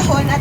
panahon at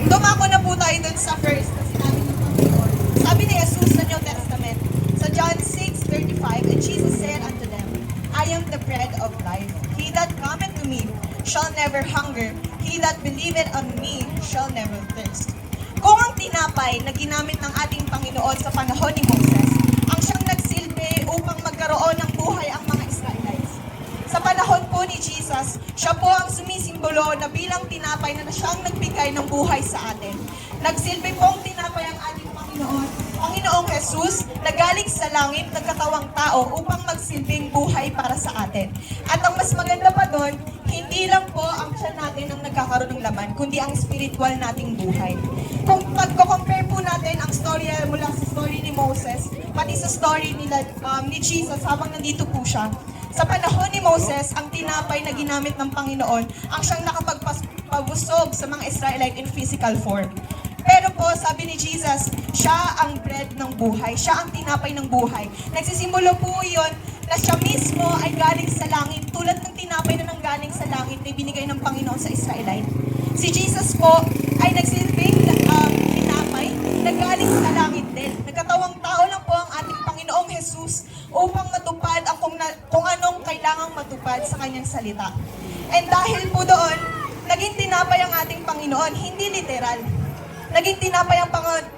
dumako na po tayo dun sa verse na sinabi ng Panginoon. Sabi ni Jesus sa New Testament, sa John 6:35, and Jesus said unto them, I am the bread of life. He that cometh to me shall never hunger. He that believeth on me shall never thirst. Kung ang tinapay na ginamit ng ating Panginoon sa panahon ni Moses, ang siyang nagsilbi upang magkaroon ng buhay ang mga Israelites. Sa panahon po ni Jesus, siya po ang sumisimbolo na bilang tinapay na siyang nagbigay ng buhay sa atin. Nagsilbi pong tinapay ang ating Panginoon, Panginoong Jesus, na galing sa langit, nagkatawang tao upang magsilbing buhay para sa atin. At ang mas maganda pa doon, hindi lang po ang tiyan natin ang nagkakaroon ng laman, kundi ang spiritual nating buhay. Kung pagko-compare po natin ang story mula sa story ni Moses, pati sa story ni Jesus habang nandito po siya, sa panahon ni Moses, ang tinapay na ginamit ng Panginoon, ang siyang nakapagpabusog sa mga Israelite in physical form. Pero po, sabi ni Jesus, siya ang bread ng buhay. Siya ang tinapay ng buhay. Nagsisimbolo po yun na siya mismo ay galing sa langit. Tulad ng tinapay na nanggaling sa langit na binigay ng Panginoon sa Israelite. Si Jesus po ay nagsilbing tinapay na galing sa langit din. Nagkatawang tao lang po ang ating Panginoong Jesus upang matupad ang kung anong kailangang matupad sa kanyang salita. And dahil po doon, naging tinapay ang ating Panginoon, hindi literal. Naging tinapay ang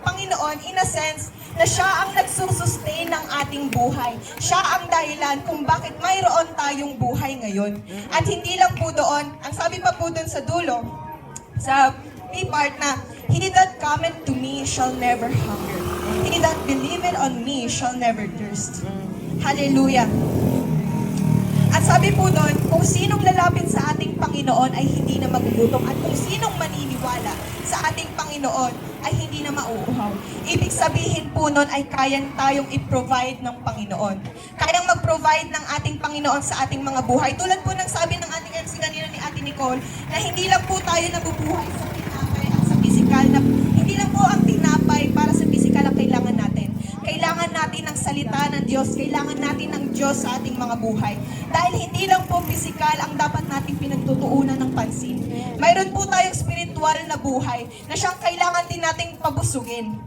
Panginoon in a sense na siya ang nagsusustain ng ating buhay. Siya ang dahilan kung bakit mayroon tayong buhay ngayon. At hindi lang po doon, ang sabi pa po doon sa dulo, sa B part na, He that cometh to me shall never hunger. He that believeth on me shall never thirst. Hallelujah. At sabi po doon, kung sinong lalapit sa ating Panginoon ay hindi na magugutom at kung sinong maniniwala sa ating Panginoon ay hindi na mauuhaw. Ibig sabihin po noon ay kayang tayong i-provide ng Panginoon. Kayang mag-provide ng ating Panginoon sa ating mga buhay. Tulad po ng sabi ng ating MC kanina ni Ate Nicole, na hindi lang po tayo nabubuhay sa tinapay at sa physical, na hindi lang po ang tinapay para sa physical ang kailangan natin. Kailangan natin ng salita ng Diyos, kailangan natin ng Diyos sa ating mga buhay. Dahil hindi lang po physical ang dapat nating pinagtutuunan ng pansin. Mayroon po tayong spiritual na buhay na siyang kailangan din nating pabusugin.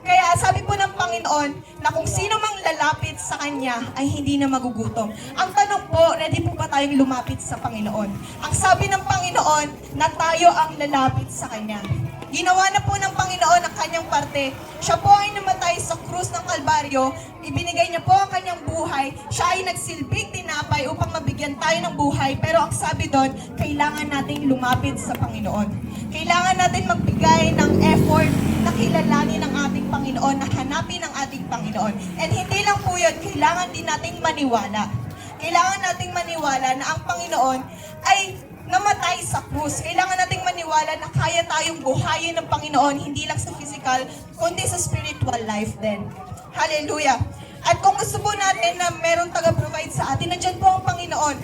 Kaya sabi po ng Panginoon na kung sino mang lalapit sa Kanya ay hindi na magugutom. Ang tanong po, ready po ba tayong lumapit sa Panginoon? Ang sabi ng Panginoon na tayo ang lalapit sa Kanya. Ginawa na po ng Panginoon ang kanyang parte. Siya po ay namatay sa krus ng Kalbaryo. Ibinigay niya po ang kanyang buhay. Siya ay nagsilbing tinapay upang mabigyan tayo ng buhay. Pero ang sabi doon, kailangan nating lumapit sa Panginoon. Kailangan natin magbigay ng effort na kilalanin ang ating Panginoon, na hanapin ang ating Panginoon. And hindi lang po yun, kailangan din nating maniwala. Kailangan nating maniwala na ang Panginoon ay namatay sa krus. Kailangan nating maniwala na kaya tayong buhayin ng Panginoon, hindi lang sa physical, kundi sa spiritual life din. Hallelujah! At kung gusto po natin na meron taga-provide sa atin, nandyan po ang Panginoon.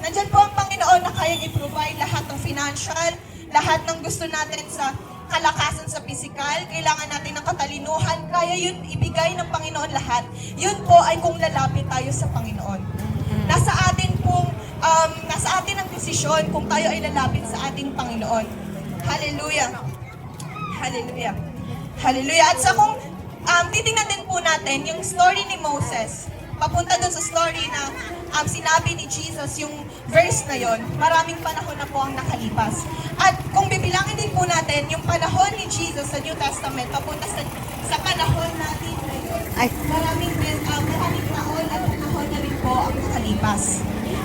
Nandyan po ang Panginoon na kayang i-provide lahat ng financial, lahat ng gusto natin sa kalakasan sa physical, kailangan natin ng katalinuhan, kaya yun ibigay ng Panginoon lahat. Yun po ay kung lalapit tayo sa Panginoon. Nasa atin ang desisyon kung tayo ay lalapit sa ating Panginoon. Hallelujah. Hallelujah. Hallelujah. At sa kung titingnan din po natin yung story ni Moses, papunta doon sa story na sinabi ni Jesus, yung verse na yon, maraming panahon na po ang nakalipas. At kung bibilangin din po natin, yung panahon ni Jesus sa New Testament, papunta sa panahon natin ngayon, maraming taon at panahon na rin po ang nakalipas.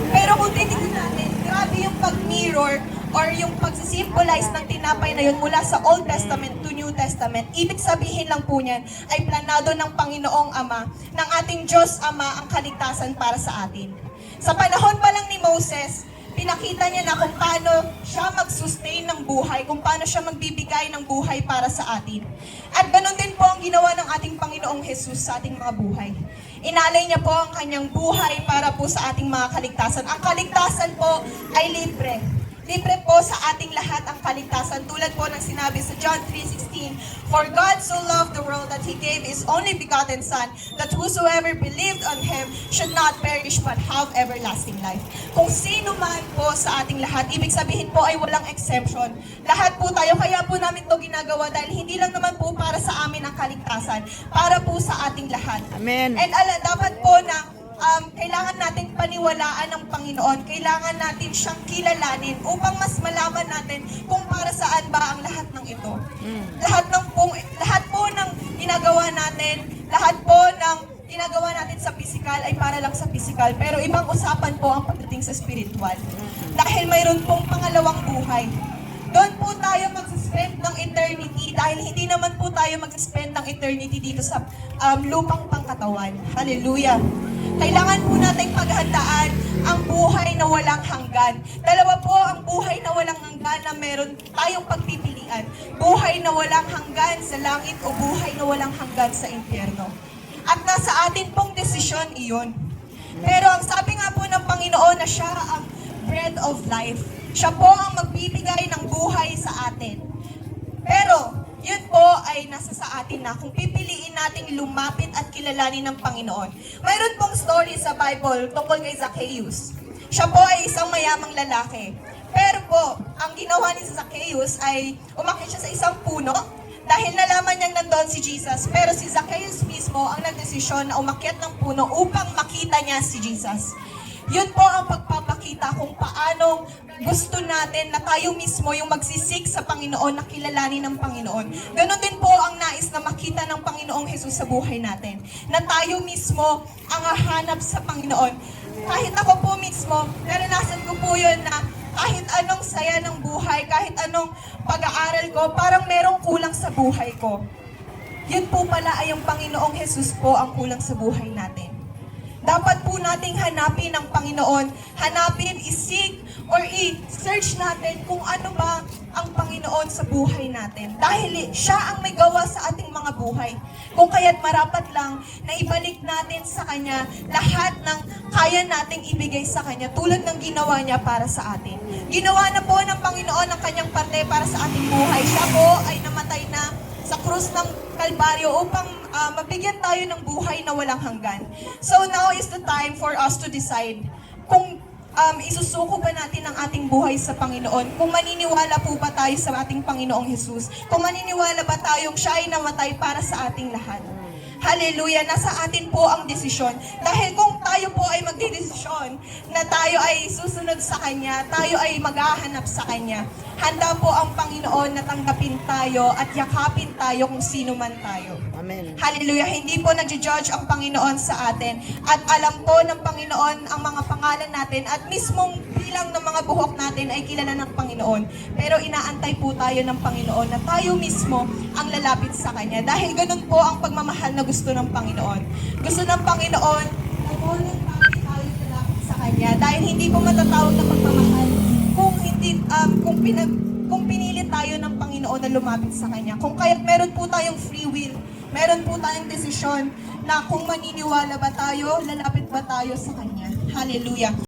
Pero kung titignan natin, grabe yung pag-mirror or yung pag-symbolize ng tinapay na yun mula sa Old Testament to New Testament. Ibig sabihin lang po niyan ay planado ng Panginoong Ama, ng ating Diyos Ama ang kaligtasan para sa atin. Sa panahon pa lang ni Moses, pinakita niya na kung paano siya mag-sustain ng buhay, kung paano siya magbibigay ng buhay para sa atin. At ganun din po ang ginawa ng ating Panginoong Jesus sa ating mga buhay. Inalay niya po ang kanyang buhay para po sa ating mga kaligtasan. Ang kaligtasan po ay libre. Libre po sa ating lahat ang kaligtasan. Tulad po ng sinabi sa John 3:16, "For God so loved the world that He gave His only begotten Son, that whosoever believed on Him should not perish but have everlasting life." Kung sino man po sa ating lahat, ibig sabihin po ay walang exception. Lahat po tayo, kaya po namin to ginagawa dahil hindi lang naman po para sa amin ang kaligtasan, para po sa ating lahat. Amen. And dapat po na kailangan natin paniwalaan ng Panginoon, kailangan natin siyang kilalanin upang mas malaman natin kung para saan ba ang lahat ng ito. Lahat po ng ginagawa natin, lahat po ng ginagawa natin sa physical ay para lang sa physical, pero ibang usapan po ang pagdating sa spiritual. Dahil mayroon pong pangalawang buhay. Doon po tayo mag-spend ng eternity dahil hindi naman po tayo mag-spend ng eternity dito sa lupang pangkatawan. Hallelujah! Kailangan po natin paghandaan ang buhay na walang hanggan. Dalawa po ang buhay na walang hanggan na meron tayong pagpipilian. Buhay na walang hanggan sa langit o buhay na walang hanggan sa impyerno. At nasa atin pong desisyon iyon. Pero ang sabi nga po ng Panginoon na siya ang bread of life. Siya po ang magbibigay ng buhay sa atin. Pero, yun po ay nasa sa atin na kung pipiliin nating lumapit at kilalanin ng Panginoon. Mayroon pong story sa Bible tungkol kay Zacchaeus. Siya po ay isang mayamang lalaki. Pero po, ang ginawa ni Zacchaeus ay umakyat siya sa isang puno dahil nalaman niyang nandoon si Jesus. Pero si Zacchaeus mismo ang nagdesisyon na umakyat ng puno upang makita niya si Jesus. Yun po ang pagpapakita kung paano gusto natin na tayo mismo yung magsisik sa Panginoon, na kilalanin ng Panginoon. Ganon din po ang nais na makita ng Panginoong Jesus sa buhay natin. Na tayo mismo ang hahanap sa Panginoon. Kahit ako po mismo, naranasan ko po yun na kahit anong saya ng buhay, kahit anong pag-aaral ko, parang merong kulang sa buhay ko. Yun po pala ay ang Panginoong Jesus po ang kulang sa buhay natin. Dapat po nating hanapin ang Panginoon. Hanapin, isik, or i-search natin kung ano ba ang Panginoon sa buhay natin. Dahil siya ang may gawa sa ating mga buhay. Kung kaya't marapat lang na ibalik natin sa Kanya lahat ng kaya nating ibigay sa Kanya tulad ng ginawa niya para sa atin. Ginawa na po ng Panginoon ang Kanyang parte para sa ating buhay. Siya po ay namatay na sa krus ng Kalbaryo upang mabigyan tayo ng buhay na walang hanggan. So now is the time for us to decide kung isusuko ba natin ang ating buhay sa Panginoon, kung maniniwala po ba tayo sa ating Panginoong Jesus, kung maniniwala ba tayong siya ay namatay para sa ating lahat. Hallelujah! Nasa atin po ang desisyon. Dahil kung tayo po ay magdedesisyon na tayo ay susunod sa Kanya, tayo ay maghahanap sa Kanya, handa po ang Panginoon na tanggapin tayo at yakapin tayo kung sino man tayo. Amen. Hallelujah! Hindi po nag-judge ang Panginoon sa atin. At alam po ng Panginoon ang mga pangalan natin at mismong bilang ng mga buhok natin ay kilala ng Panginoon. Pero inaantay po tayo ng Panginoon na tayo mismo ang lalapit sa Kanya. Dahil ganun po ang pagmamahal na gusto ng Panginoon. Gusto ng Panginoon na unang tayo lalapit sa Kanya. Dahil hindi po matatawag na pagmamahal kung pinilit tayo ng Panginoon na lumapit sa Kanya. Kung kaya't meron po tayong free will, meron po tayong desisyon na kung maniniwala ba tayo, lalapit ba tayo sa Kanya. Hallelujah!